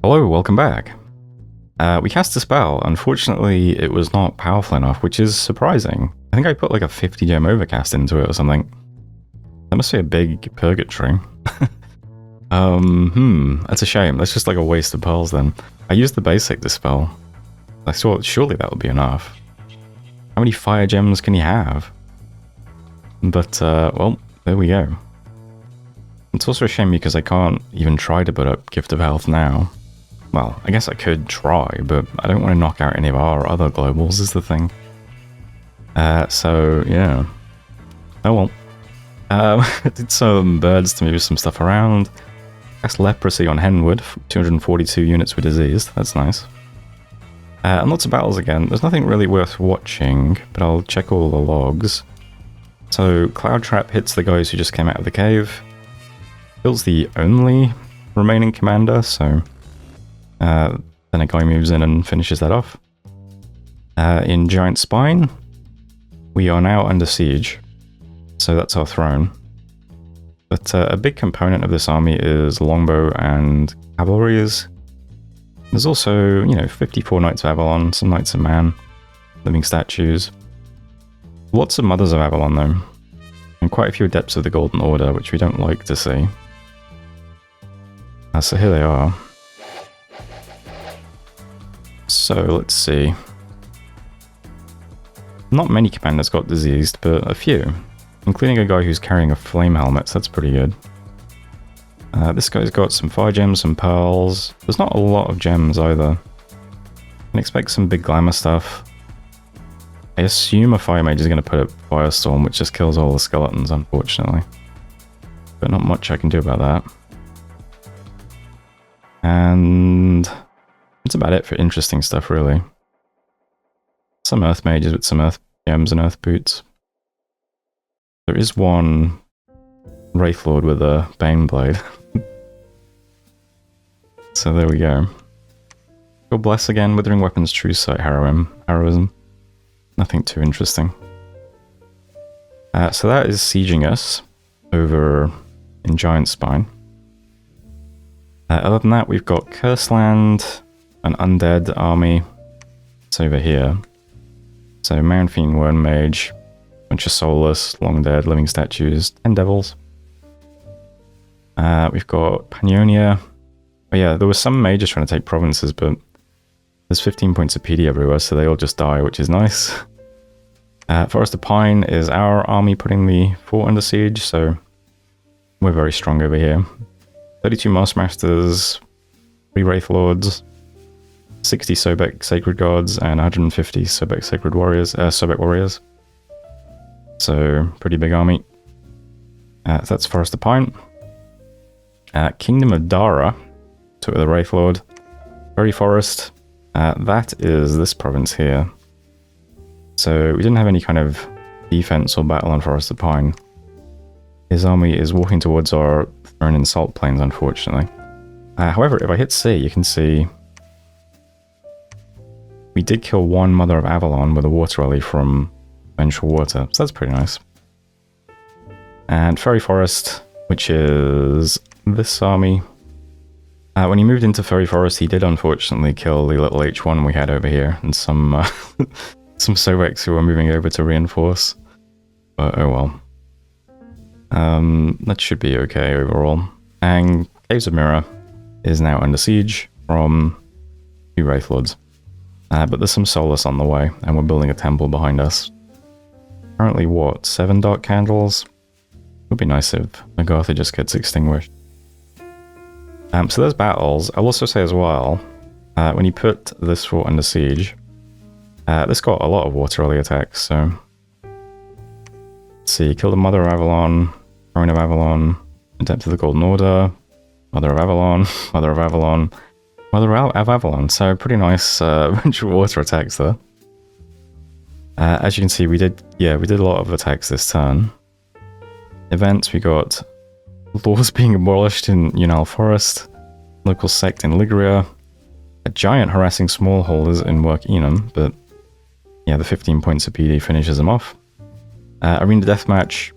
Hello, welcome back. We cast a spell. Unfortunately, it was not powerful enough, which is surprising. I think I put like a 50 gem overcast into it or something. That must be a big purgatory. That's a shame. That's just like a waste of pearls then. I used the basic dispel. I thought surely that would be enough. How many fire gems can you have? But, well, there we go. It's also a shame because I can't even try to put up Gift of Health now. Well, I guess I could try, but I don't want to knock out any of our other globals is the thing. So, yeah. Oh well. I did some birds to move some stuff around. Cast Leprosy on Henwood. 242 units were diseased. That's nice. And lots of battles again. There's nothing really worth watching, but I'll check all the logs. So, Cloud Trap hits the guys who just came out of the cave. Kills the only remaining commander, so... then a guy moves in and finishes that off. In Giant Spine, we are now under siege. So that's our throne. But a big component of this army is longbow and cavalries. There's also, 54 Knights of Avalon, some Knights of Man, living statues. Lots of Mothers of Avalon though. And quite a few Adepts of the Golden Order, which we don't like to see. So here they are. So, let's see. Not many commanders got diseased, but a few. Including a guy who's carrying a flame helmet, so that's pretty good. This guy's got some fire gems, some pearls. There's not a lot of gems either. Can expect some big glamour stuff. I assume a fire mage is going to put up Firestorm, which just kills all the skeletons, unfortunately. But not much I can do about that. And... that's about it for interesting stuff, really. Some Earth Mages with some Earth Gems and Earth Boots. There is one Wraithlord with a Bane Blade. So there we go. God Bless again, Withering Weapons, True Sight, Heroism. Nothing too interesting. So that is sieging us over in Giant Spine. Other than that, we've got Curseland, an undead army. It's over here. So Mounfiend, Worm Mage, bunch of Soulless, Long Dead, Living Statues, 10 Devils. We've got Pannonia. Oh yeah, there were some mages trying to take provinces, but there's 15 points of PD everywhere, so they all just die, which is nice. Forest of Pine is our army putting the fort under siege, so we're very strong over here. 32 Maskmasters, 3 Wraithlords, 60 Sobek Sacred Gods, and 150 Sobek Sacred Warriors, Sobek Warriors. So, pretty big army. So that's Forest of Pine. Kingdom of Dara, took with the Wraithlord. Fairy Forest, that is this province here. So, we didn't have any kind of defense or battle on Forest of Pine. His army is walking towards our throne in Salt Plains, unfortunately. However, if I hit C, you can see we did kill one Mother of Avalon with a water rally from Vengeful Water, so that's pretty nice. And Fairy Forest, which is this army. When he moved into Fairy Forest, he did unfortunately kill the little H1 we had over here, and some some Sobeks who were moving over to reinforce. But oh well. That should be okay overall. And Caves of Mirror is now under siege from 2 Wraithlords. But there's some Soulless on the way, and we're building a temple behind us. Currently, what, 7 Dark Candles? Would be nice if Agartha just gets extinguished. So there's battles. I'll also say as well, when you put this fort under siege, this got a lot of water rally attacks, so... Let's see, killed a Mother of Avalon, Throne of Avalon, Adept of the Golden Order, Mother of Avalon, Mother of Avalon, Mother of Avalon, so pretty nice bunch of water attacks there. As you can see, we did a lot of attacks this turn. Events, we got laws being abolished in Yunal Forest, local sect in Ligria, a giant harassing smallholders in Work Enum, but yeah, the 15 points of PD finishes them off. Arena Deathmatch,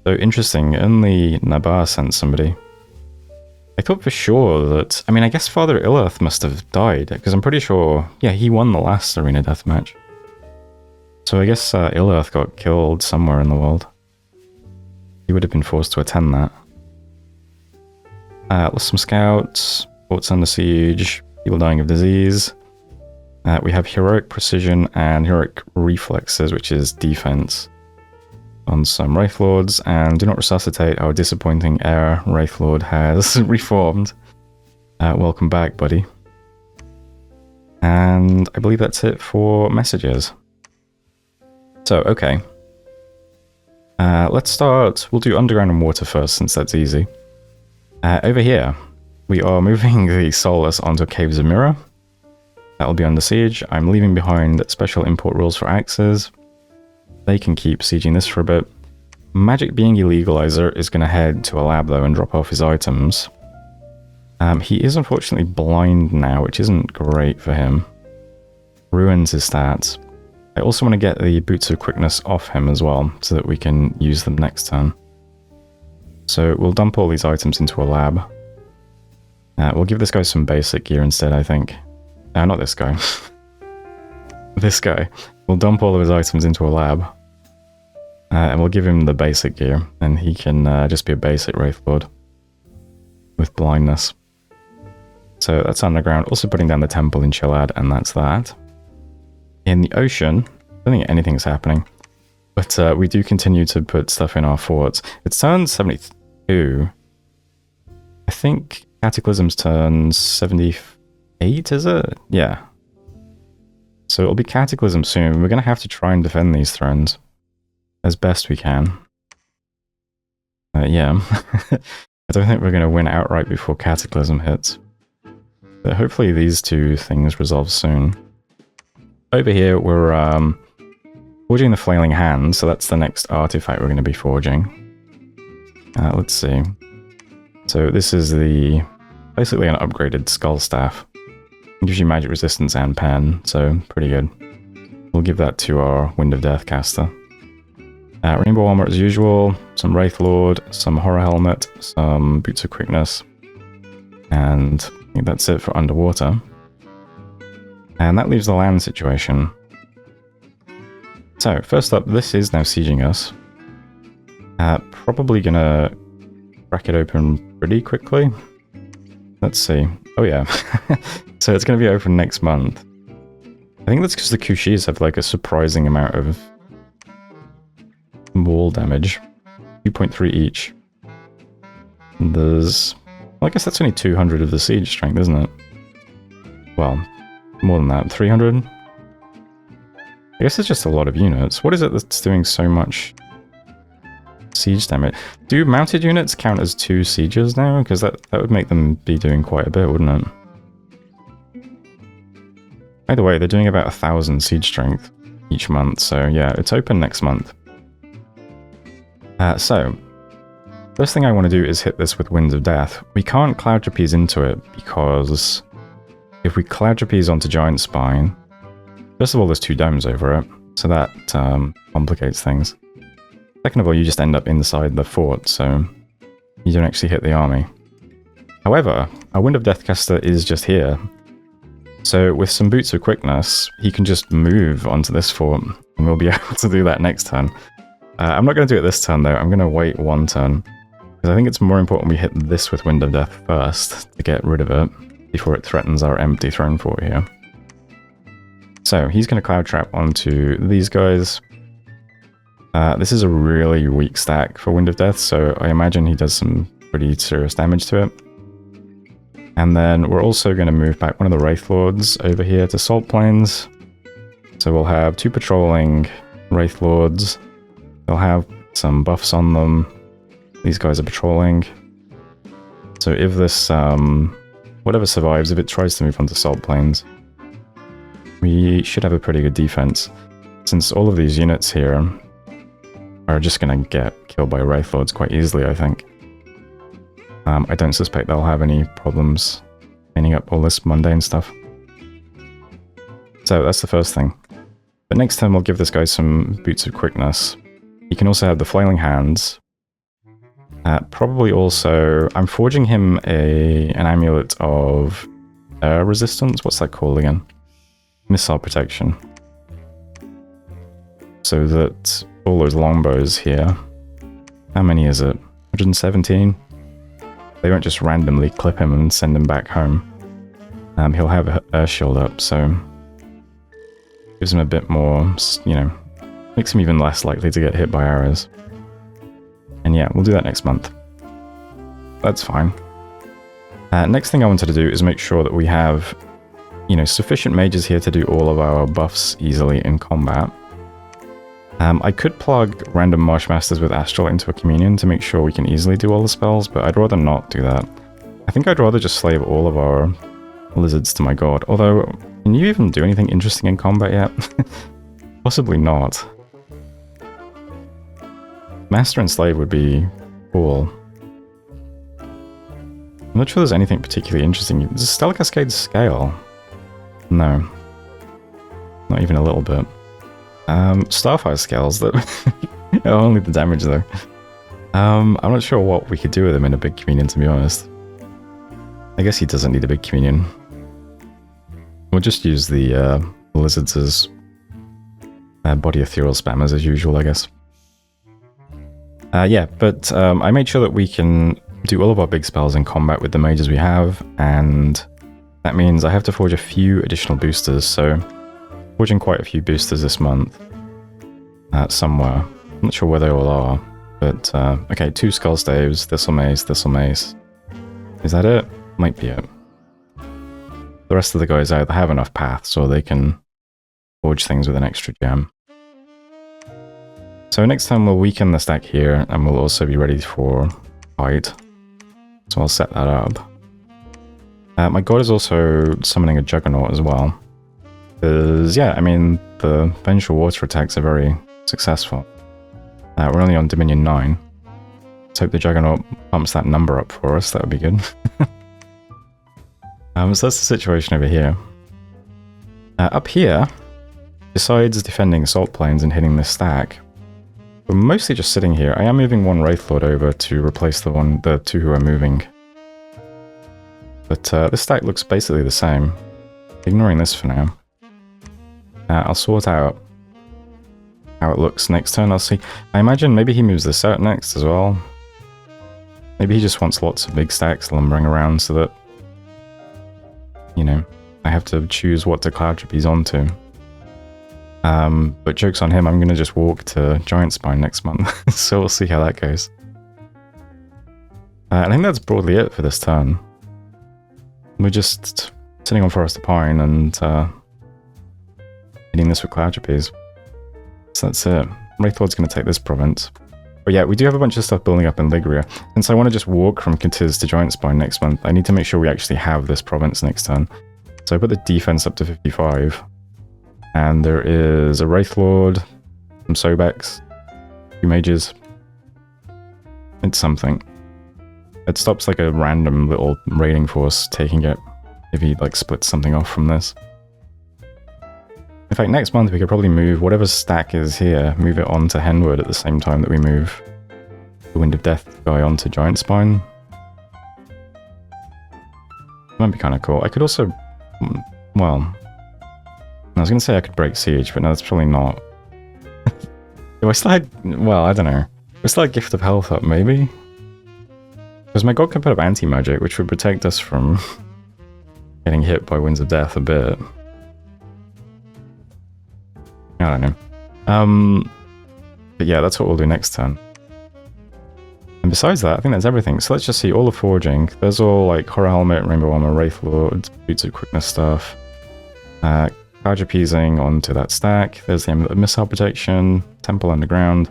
so interesting, only Nabar sent somebody. I thought for sure that... I mean, I guess Father Illith must have died, because I'm pretty sure... Yeah, he won the last arena deathmatch. So I guess Illith got killed somewhere in the world. He would have been forced to attend that. Lost some scouts, forts under siege, people dying of disease. We have heroic precision and heroic reflexes, which is defense, on some Wraith Lords, and do not resuscitate. Our disappointing heir Wraith Lord has reformed. Welcome back, buddy. And I believe that's it for messages. So, okay. Let's start. We'll do underground and water first, since that's easy. Over here, we are moving the Solus onto Caves of Mirror. That will be under siege. I'm leaving behind special import rules for axes. They can keep sieging this for a bit. Magic Being Illegalizer is going to head to a lab, though, and drop off his items. He is unfortunately blind now, which isn't great for him. Ruins his stats. I also want to get the Boots of Quickness off him as well, so that we can use them next turn. So we'll dump all these items into a lab. We'll give this guy some basic gear instead, I think. Not this guy. This guy. We'll dump all of his items into a lab. And we'll give him the basic gear, and he can just be a basic Wraith Lord with blindness. So that's underground. Also putting down the temple in Chilad, and that's that. In the ocean, I don't think anything's happening, but we do continue to put stuff in our forts. It's turn 72. I think Cataclysm's turn 78, is it? Yeah. So it'll be Cataclysm soon. We're going to have to try and defend these thrones as best we can. Yeah. I don't think we're going to win outright before Cataclysm hits. But hopefully these two things resolve soon. Over here, we're forging the Flailing Hand, so that's the next artifact we're going to be forging. Let's see. So this is basically an upgraded Skull Staff. It gives you magic resistance and pen, so pretty good. We'll give that to our Wind of Death caster. Rainbow Armor as usual, some Wraith Lord, some Horror Helmet, some Boots of Quickness, and I think that's it for underwater. And that leaves the land situation. So, first up, this is now sieging us. Probably gonna crack it open pretty quickly. Let's see. Oh yeah. So it's gonna be open next month. I think that's because the Kushis have like a surprising amount of wall damage. 2.3 each. And there's... well, I guess that's only 200 of the siege strength, isn't it? Well... more than that, 300? I guess it's just a lot of units. What is it that's doing so much siege damage? Do mounted units count as 2 sieges now? Because that would make them be doing quite a bit, wouldn't it? Either way, they're doing about 1,000 siege strength each month, so yeah, it's open next month. So, first thing I want to do is hit this with Winds of Death. We can't Cloud Trapeze into it because... if we Cloud Trapeze onto Giant Spine, first of all, there's 2 domes over it, so that complicates things. Second of all, you just end up inside the fort, so you don't actually hit the army. However, our Wind of Death caster is just here, so with some Boots of Quickness, he can just move onto this fort, and we'll be able to do that next turn. I'm not going to do it this turn, though. I'm going to wait 1 turn, because I think it's more important we hit this with Wind of Death first to get rid of it before it threatens our empty throne fort here. So he's going to Cloud Trap onto these guys. This is a really weak stack for Wind of Death, so I imagine he does some pretty serious damage to it. And then we're also going to move back one of the Wraith Lords over here to Salt Plains. So we'll have 2 patrolling Wraith Lords. They'll have some buffs on them. These guys are patrolling. So if this, whatever survives, if it tries to move onto Salt Plains, we should have a pretty good defense, since all of these units here are just going to get killed by Wraith Lords quite easily, I think. I don't suspect they'll have any problems cleaning up all this mundane stuff. So that's the first thing. But next turn we'll give this guy some Boots of Quickness. He can also have the Flailing Hands. Probably also, I'm forging him an amulet of resistance. What's that called again? Missile protection. So that all those longbows here, how many is it? 117? They won't just randomly clip him and send him back home. He'll have a shield up, so gives him a bit more, you know, makes him even less likely to get hit by arrows. And yeah, we'll do that next month. That's fine. Next thing I wanted to do is make sure that we have, you know, sufficient mages here to do all of our buffs easily in combat. I could plug random Marshmasters with Astral into a Communion to make sure we can easily do all the spells, but I'd rather not do that. I think I'd rather just slave all of our lizards to my god. Although, can you even do anything interesting in combat yet? Possibly not. Master and Slave would be cool. I'm not sure there's anything particularly interesting. Does Stellar Cascade scale? No. Not even a little bit. Starfire scales, that only the damage though. I'm not sure what we could do with him in a big communion, to be honest. I guess he doesn't need a big communion. We'll just use the lizards as body ethereal spammers as usual, I guess. Yeah, but I made sure that we can do all of our big spells in combat with the mages we have, and that means I have to forge a few additional boosters, so forging quite a few boosters this month. Somewhere. I'm not sure where they all are, but okay, 2 Skull Staves, Thistle Mace, Thistle Mace. Is that it? Might be it. The rest of the guys either have enough paths or they can forge things with an extra gem. So next time we'll weaken the stack here, and we'll also be ready for fight. So I'll set that up. My god is also summoning a Juggernaut as well. Because, yeah, I mean, the vengeful water attacks are very successful. We're only on Dominion 9. Let's hope the Juggernaut pumps that number up for us, that would be good. So that's the situation over here. Up here, besides defending Salt Plains and hitting this stack, we're mostly just sitting here. I am moving one Wraithlord over to replace the 2 who are moving. But this stack looks basically the same. Ignoring this for now. I'll sort out how it looks next turn, I'll see. I imagine maybe he moves this out next as well. Maybe he just wants lots of big stacks lumbering around so that, you know, I have to choose what to Cloud Trapeze onto. But joke's on him, I'm going to just walk to Giant Spine next month, so we'll see how that goes. I think that's broadly it for this turn. We're just sitting on Forest of Pine and hitting this with Cloud Trapeze. So that's it. Wraithlord's going to take this province. But yeah, we do have a bunch of stuff building up in Ligria. Since I want to just walk from Catiz to Giant Spine next month, I need to make sure we actually have this province next turn. So I put the defense up to 55. And there is a Wraithlord, some Sobex, 2 mages. It's something. It stops like a random little raiding force taking it if he like splits something off from this. In fact, next month we could probably move whatever stack is here, move it on to Henwood at the same time that we move the Wind of Death guy onto Giant Spine. That might be kind of cool. I could also, well, I was going to say I could break Siege, but no, that's probably not. Do I still had, well, I don't know. I still had Gift of Health up, maybe? Because my god can put up anti-magic, which would protect us from getting hit by Winds of Death a bit. I don't know. But yeah, that's what we'll do next turn. And besides that, I think that's everything. So let's just see all the forging. There's all like Horror Helmet, Rainbow Armor, Wraithlord, Boots of Quickness stuff. Cloud Trapezing onto that stack. There's the Amulet of Missile Protection, Temple Underground.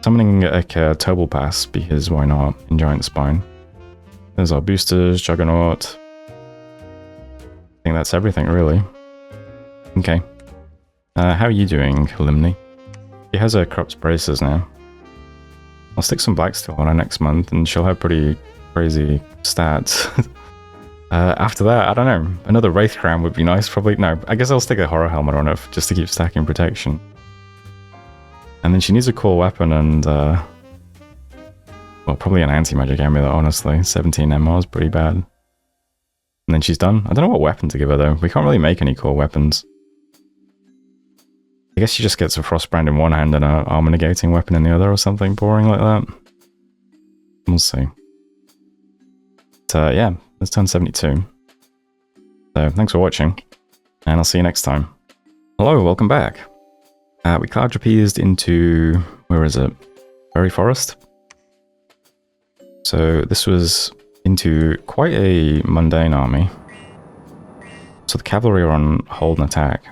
Summoning like a Tobal Pass, because why not, in Giant Spine. There's our boosters, Juggernaut. I think that's everything, really. Okay. How are you doing, Limni? She has her Corrupt Braces now. I'll stick some Blacksteel on her next month, and she'll have pretty crazy stats. After that, I don't know. Another Wraith Crown would be nice, probably. No, I guess I'll stick a Horror Helmet on her just to keep stacking protection. And then she needs a cool weapon, and Well, probably an anti-magic amulet, honestly. 17 MR is pretty bad. And then she's done. I don't know what weapon to give her, though. We can't really make any cool weapons. I guess she just gets a Frostbrand in one hand and an armor-negating weapon in the other or something boring like that. We'll see. But, yeah, let's turn 72. So, thanks for watching, and I'll see you next time. Hello, welcome back. We cloud trapezed into... where is it? Fairy Forest? So this was into quite a mundane army. So the cavalry are on hold and attack.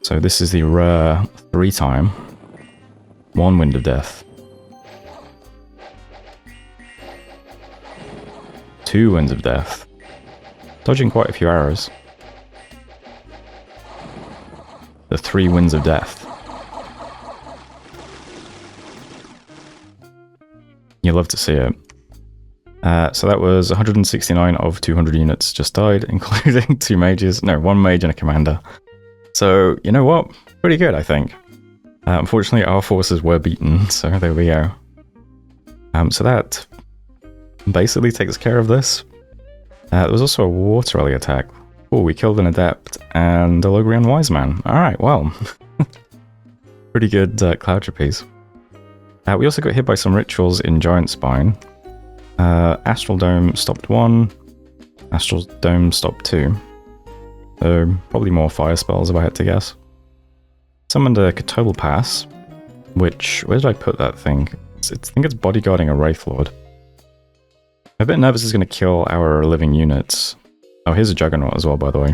So this is the rare 3-time 1 Wind of Death. 2 Winds of Death. Dodging quite a few arrows. The 3 Winds of Death. You love to see it. So that was 169 of 200 units just died, including 2 mages. No, 1 mage and a commander. So, you know what? Pretty good, I think. Unfortunately, our forces were beaten, so there we go. So that basically takes care of this. There was also a water rally attack. Oh, we killed an adept and a Logrian wise man. Alright, well. Pretty good cloud trapeze. We also got hit by some rituals in Giant Spine. Astral Dome stopped 1. Astral Dome stopped 2. So, probably more fire spells if I had to guess. Summoned a Catobal Pass, which... where did I put that thing? I think it's bodyguarding a Wraith Lord. I'm a bit nervous it's going to kill our living units. Oh, here's a Juggernaut as well, by the way.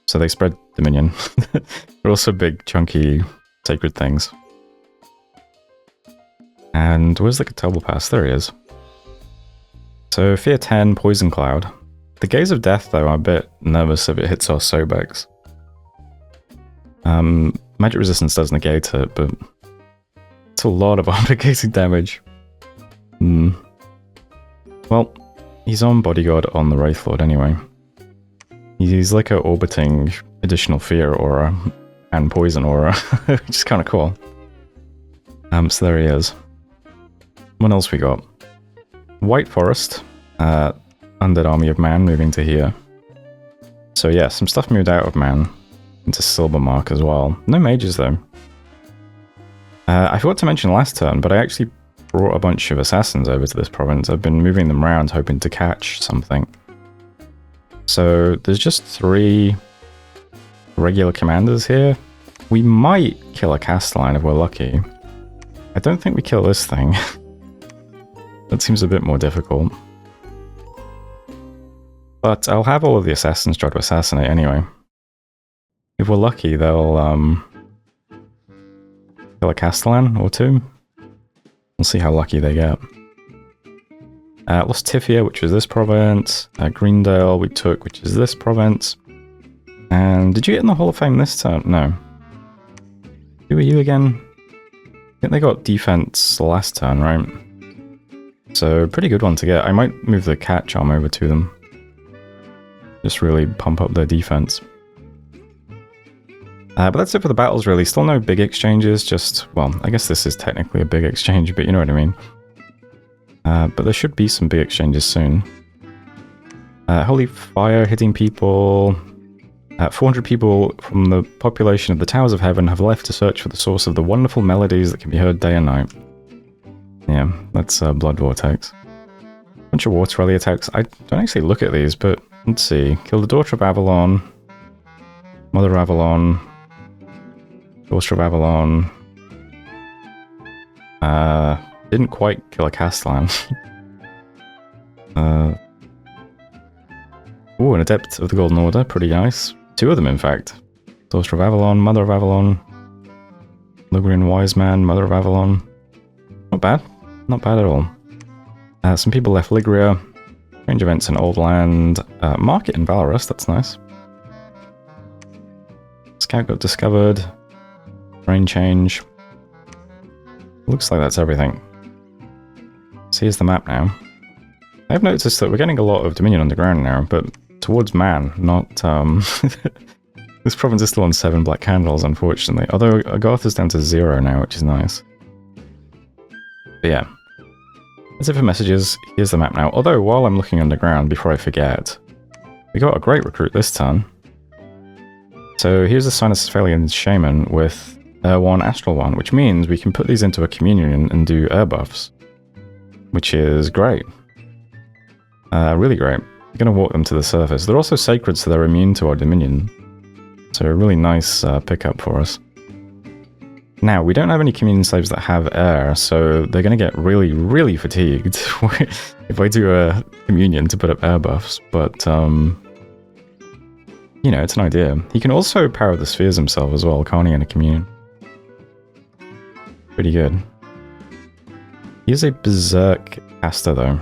So they spread Dominion. They're also big, chunky, sacred things. And where's the Catobal Pass? There he is. So, Fear 10, Poison Cloud. The Gaze of Death, though, I'm a bit nervous if it hits our Sobex. Magic Resistance does negate it, but it's a lot of obligating damage. Well, he's on Bodyguard on the Wraith Lord anyway. He's like a orbiting additional Fear aura and Poison aura, which is kind of cool. So there he is. What else we got? White Forest. Undead Army of Man moving to here. So yeah, some stuff moved out of Man into Silvermark as well. No mages though. I forgot to mention last turn, but I actually brought a bunch of assassins over to this province. I've been moving them around hoping to catch something. So there's just 3 regular commanders here. We might kill a Castellan if we're lucky. I don't think we kill this thing. That seems a bit more difficult. But I'll have all of the assassins try to assassinate anyway. If we're lucky, they'll kill a Castellan or 2. We'll see how lucky they get. Lost Tifia, which was this province. Greendale we took, which is this province. And did you get in the Hall of Fame this turn? No. Who are you again? I think they got defense last turn, right? So, pretty good one to get. I might move the cat charm over to them. Just really pump up their defense. But that's it for the battles, really. Still no big exchanges, just... well, I guess this is technically a big exchange, but you know what I mean. But there should be some big exchanges soon. Holy Fire hitting people... 400 people from the population of the Towers of Heaven have left to search for the source of the wonderful melodies that can be heard day and night. Yeah, that's Blood Vortex. Bunch of water rally attacks. I don't actually look at these, but let's see. Kill the Daughter of Avalon. Mother of Avalon. Daughter of Avalon. Didn't quite kill a Castellan. Ooh, an Adept of the Golden Order. Pretty nice. 2 of them, in fact. Daughter of Avalon, Mother of Avalon. Logrian Wise Man, Mother of Avalon. Not bad. Not bad at all. Some people left Ligria. Strange events in Old Land. Market in Valorous, that's nice. Scout got discovered. Rain change. Looks like that's everything. So here's the map now. I've noticed that we're getting a lot of Dominion Underground now, but towards Man, not... This province is still on 7 black candles, unfortunately. Although Agartha's down to 0 now, which is nice. But yeah. That's it for messages. Here's the map now. Although, while I'm looking underground, before I forget, we got a great recruit this turn. So here's the Sinus Shaman with Air 1, Astral 1, which means we can put these into a communion and do air buffs, which is great. Really great. We're going to walk them to the surface. They're also sacred, so they're immune to our Dominion. So a really nice pickup for us. Now, we don't have any communion slaves that have air, so they're going to get really, really fatigued if I do a communion to put up air buffs, but, you know, it's an idea. He can also power the spheres himself as well, can't he, in a communion? Pretty good. He is a berserk caster, though.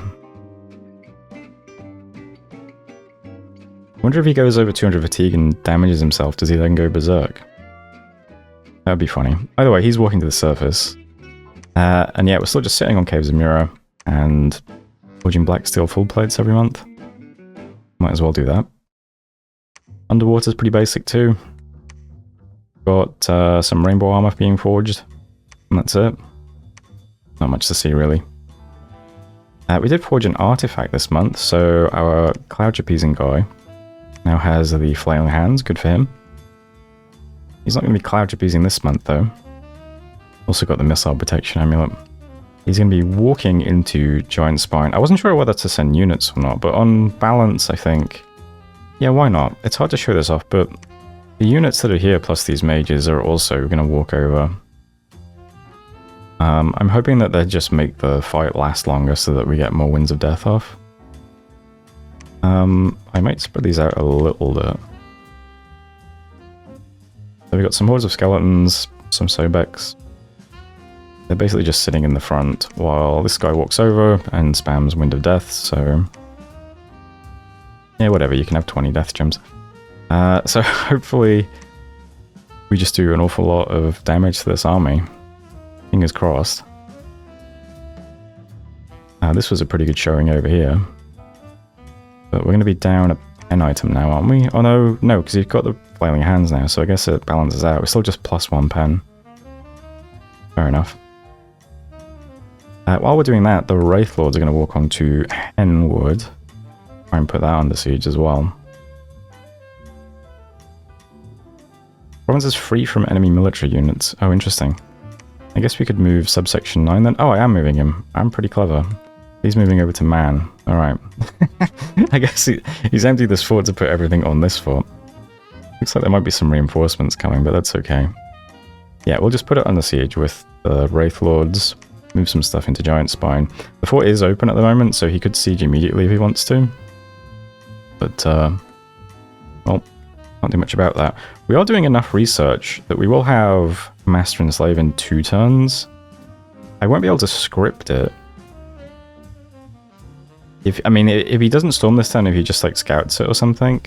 I wonder if he goes over 200 fatigue and damages himself, does he then go berserk? That would be funny. Either way, he's walking to the surface. And yeah, we're still just sitting on Caves of Mira and forging black steel full plates every month. Might as well do that. Underwater's pretty basic too. Got some rainbow armor being forged. And that's it. Not much to see really. We did forge an artifact this month, so our cloud trapezing guy now has the flailing hands. Good for him. He's not going to be cloud trapezing this month, though. Also got the missile protection amulet. He's going to be walking into Giant Spine. I wasn't sure whether to send units or not, but on balance, I think... yeah, why not? It's hard to show this off, but the units that are here plus these mages are also going to walk over. I'm hoping that they just make the fight last longer so that we get more Winds of Death off. I might spread these out a little bit. So we've got some hordes of skeletons, some Sobex. They're basically just sitting in the front while this guy walks over and spams Wind of Death, so... yeah, whatever, you can have 20 death gems. So hopefully we just do an awful lot of damage to this army. Fingers crossed. This was a pretty good showing over here. But we're going to be down a pen item now, aren't we? Oh no, no, because you've got the flailing hands now, so I guess it balances out. We're still just plus 1 pen. Fair enough. While we're doing that, the Wraith Lords are going to walk on to Henwood. Try and put that under siege as well. Province is free from enemy military units. Oh, interesting. I guess we could move subsection 9 then. Oh, I am moving him. I'm pretty clever. He's moving over to man. Alright. I guess he's emptied this fort to put everything on this fort. Looks like there might be some reinforcements coming, but that's okay. Yeah, we'll just put it under siege with the Wraith Lords. Move some stuff into Giant Spine. The fort is open at the moment, so he could siege immediately if he wants to. But, well, can't do much about that. We are doing enough research that we will have Master and Slave in 2 turns. I won't be able to script it. If he doesn't storm this turn, if he just like scouts it or something,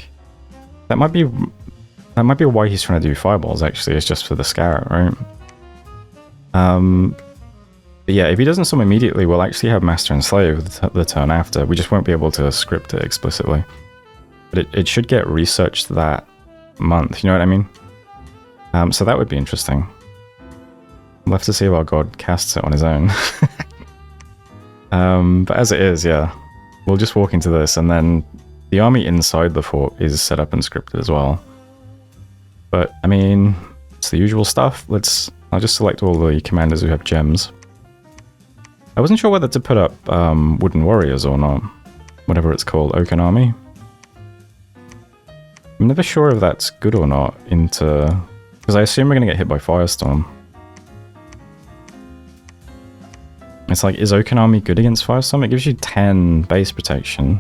that might be why he's trying to do fireballs. Actually, it's just for the scout, right? But yeah, if he doesn't storm immediately, we'll actually have Master and Slave the turn after. We just won't be able to script it explicitly. But it should get researched that month, you know what I mean? So that would be interesting. We'll have to see if our god casts it on his own. But as it is, yeah. We'll just walk into this, and then the army inside the fort is set up and scripted as well. But, I mean, it's the usual stuff. I'll just select all the commanders who have gems. I wasn't sure whether to put up Wooden Warriors or not. Whatever it's called, Oaken Army. I'm never sure if that's good or not into... because I assume we're going to get hit by Firestorm. It's like, is Oaken Army good against Firestorm? It gives you 10 base protection,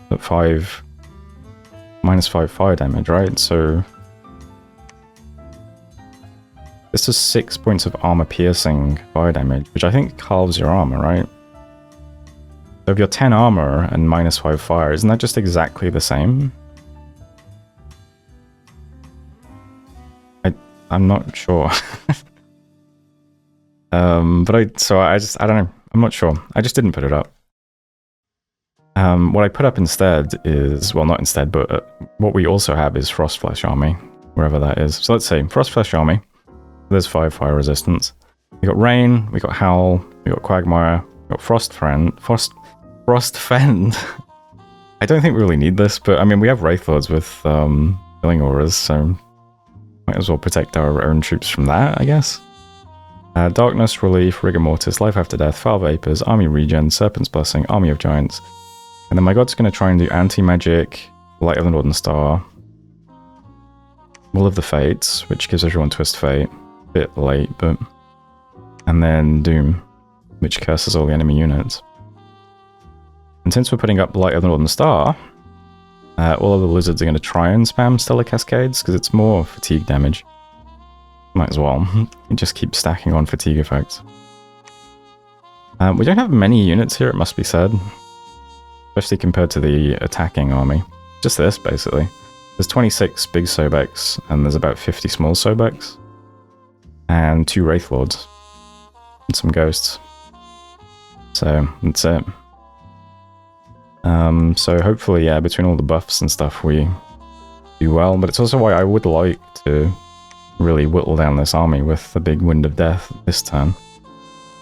but -5 fire damage, right? So this does 6 points of armor piercing fire damage, which I think halves your armor, right? So if you're 10 armor and -5 fire, isn't that just exactly the same? I'm not sure. But I don't know. I'm not sure. I just didn't put it up. What I put up instead is, well, not instead, but what we also have is Frostflesh Army, wherever that is. So let's say Frostflesh Army. There's 5 fire resistance. We got Rain, we got Howl, we got Quagmire, we got Frost Fend. I don't think we really need this, but I mean, we have Wraith Lords with Killing Auras, so might as well protect our own troops from that, I guess. Darkness, Relief, Rigor Mortis, Life After Death, Foul Vapors, Army Regen, Serpent's Blessing, Army of Giants. And then my god's going to try and do Anti-Magic, Light of the Northern Star, Will of the Fates, which gives everyone Twist Fate. Bit late, but... And then Doom, which curses all the enemy units. And since we're putting up Light of the Northern Star, all of the lizards are going to try and spam Stellar Cascades, because it's more fatigue damage. Might as well. You just keep stacking on fatigue effects. We don't have many units here, it must be said. Especially compared to the attacking army. Just this, basically. There's 26 big Sobex, and there's about 50 small Sobex. And 2 Wraith Lords. And some Ghosts. So, that's it. So hopefully, yeah, between all the buffs and stuff, we do well. But it's also why I would like to really whittle down this army with the big Wind of Death this turn.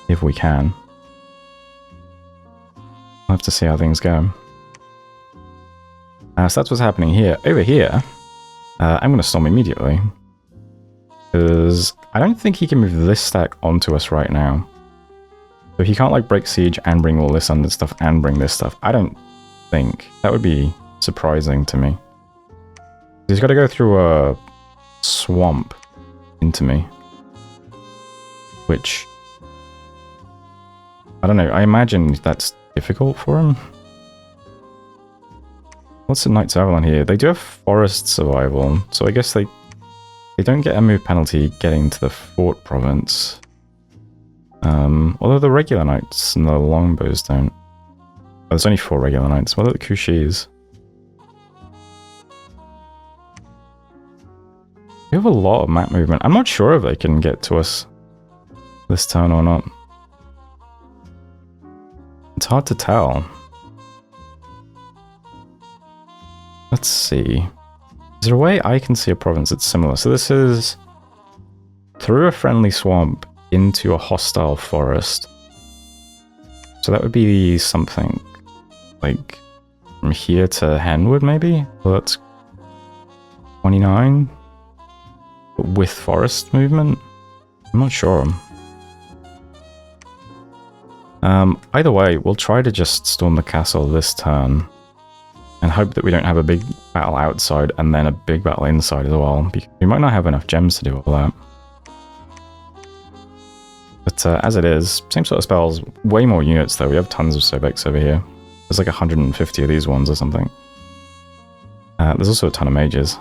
If we can. We'll have to see how things go. So that's what's happening here. Over here, I'm going to storm immediately. Because I don't think he can move this stack onto us right now. So he can't like break siege and bring all this under stuff and bring this stuff. I don't think. That would be surprising to me. He's got to go through a swamp into me. Which... I don't know, I imagine that's difficult for him. What's the Knights of Avalon here? They do have forest survival, so I guess they don't get a move penalty getting to the Fort Province. Although the regular Knights and the Longbows don't. Oh, there's only 4 regular Knights. What are the Kushis? We have a lot of map movement. I'm not sure if they can get to us this turn or not. It's hard to tell. Let's see. Is there a way I can see a province that's similar? So this is through a friendly swamp into a hostile forest. So that would be something like from here to Henwood, maybe? Well, that's 29? But with forest movement? I'm not sure. Either way, we'll try to just storm the castle this turn. And hope that we don't have a big battle outside and then a big battle inside as well. Because we might not have enough gems to do all that. But as it is, same sort of spells, way more units though. We have tons of Sobex over here. There's like 150 of these ones or something. There's also a ton of mages.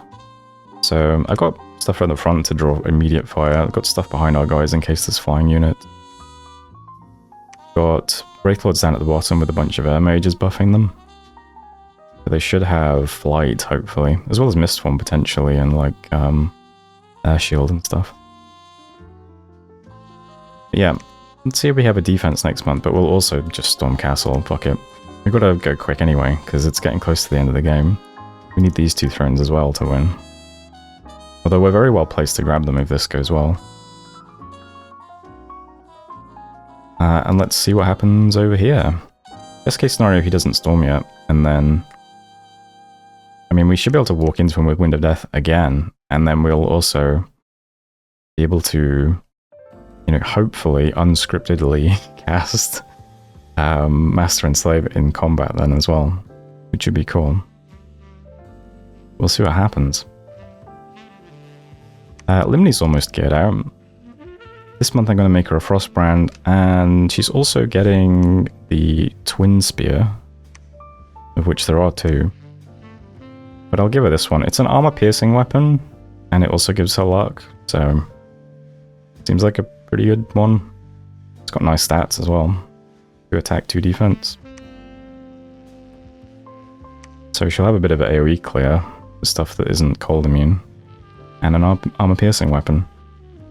So I've got stuff at the front to draw immediate fire. I've got stuff behind our guys in case there's flying unit. Got Wraith Lords down at the bottom with a bunch of air mages buffing them. So they should have flight, hopefully. As well as Mistform potentially and like air shield and stuff. But yeah, let's see if we have a defense next month, but we'll also just storm castle, fuck it. We've got to go quick anyway, because it's getting close to the end of the game. We need these 2 thrones as well to win. Although we're very well placed to grab them if this goes well. And let's see what happens over here. Best case scenario, he doesn't storm yet, and then... I mean, we should be able to walk into him with Wind of Death again, and then we'll also be able to, you know, hopefully unscriptedly cast Master and Slave in combat then as well, which would be cool. We'll see what happens. Limney's almost geared out. This month I'm going to make her a Frostbrand, and she's also getting the Twin Spear, of which there are 2. But I'll give her this one. It's an armor-piercing weapon, and it also gives her luck, so... Seems like a pretty good one. It's got nice stats as well. 2 attack, 2 defense. So she'll have a bit of an AoE clear, the stuff that isn't cold immune. And an armor-piercing weapon.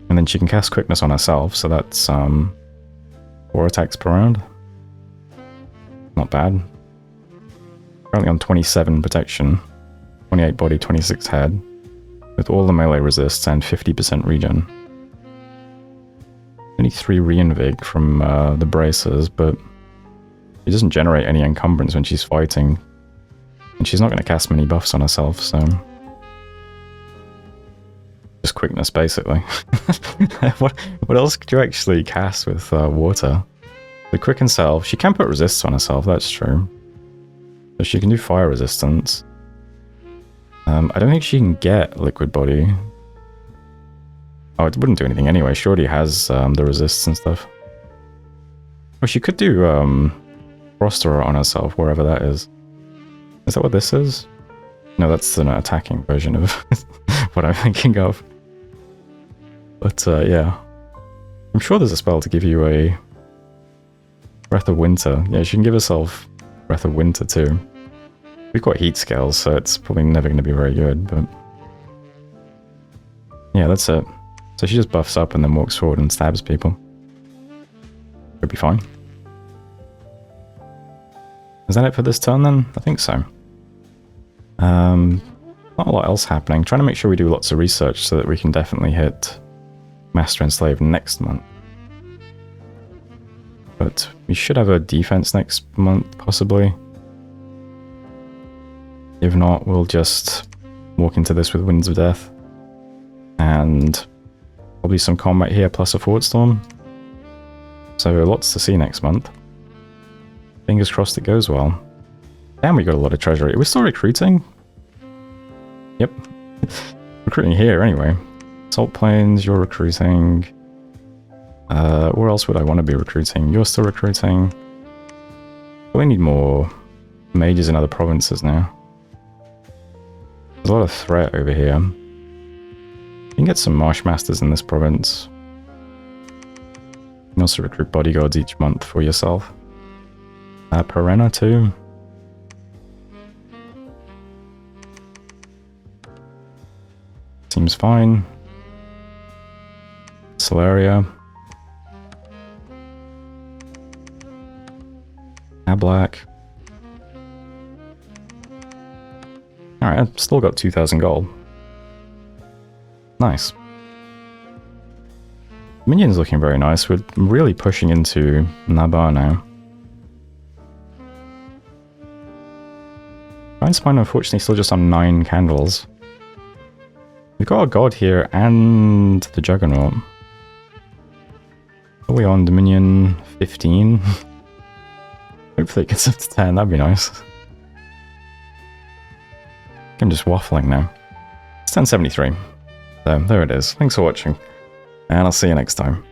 And then she can cast Quickness on herself, so that's 4 attacks per round. Not bad. Currently on 27 protection, 28 body, 26 head, with all the melee resists and 50% regen. only 3 reinvig from the bracers, but she doesn't generate any encumbrance when she's fighting. And she's not going to cast many buffs on herself, so... just quickness, basically. What else could you actually cast with water? The quicken self. She can put resists on herself, that's true. So she can do fire resistance. I don't think she can get liquid body. Oh, it wouldn't do anything anyway. She already has the resists and stuff. Oh, she could do Frost Aura on herself, wherever that is. Is that what this is? No, that's an attacking version of what I'm thinking of. But yeah. I'm sure there's a spell to give you a Breath of Winter. Yeah, she can give herself Breath of Winter too. We've got heat scales, so it's probably never going to be very good, but... yeah, that's it. So she just buffs up and then walks forward and stabs people. Should be fine. Is that it for this turn then? I think so. Not a lot else happening. Trying to make sure we do lots of research so that we can definitely hit Master and Slave next month. But we should have a defense next month, possibly. If not, we'll just walk into this with Winds of Death. And probably some combat here plus a Forward Storm. So lots to see next month. Fingers crossed it goes well. Damn, we got a lot of treasure. We're still recruiting? Yep. Recruiting here anyway. Salt Plains, you're recruiting. Where else would I want to be recruiting? You're still recruiting. We need more mages in other provinces now. There's a lot of threat over here. You can get some Marsh Masters in this province. You can also recruit bodyguards each month for yourself. Perenna too. Seems fine. Solaria. Black. Alright, I've still got 2,000 gold. Nice. Minion's looking very nice. We're really pushing into Nabar now. Giant Spine, unfortunately, still just on 9 candles. We've got a god here and the Juggernaut. Are we on Dominion 15? Hopefully it gets up to 10, that'd be nice. I'm just waffling now. It's 1073. So there it is. Thanks for watching, and I'll see you next time.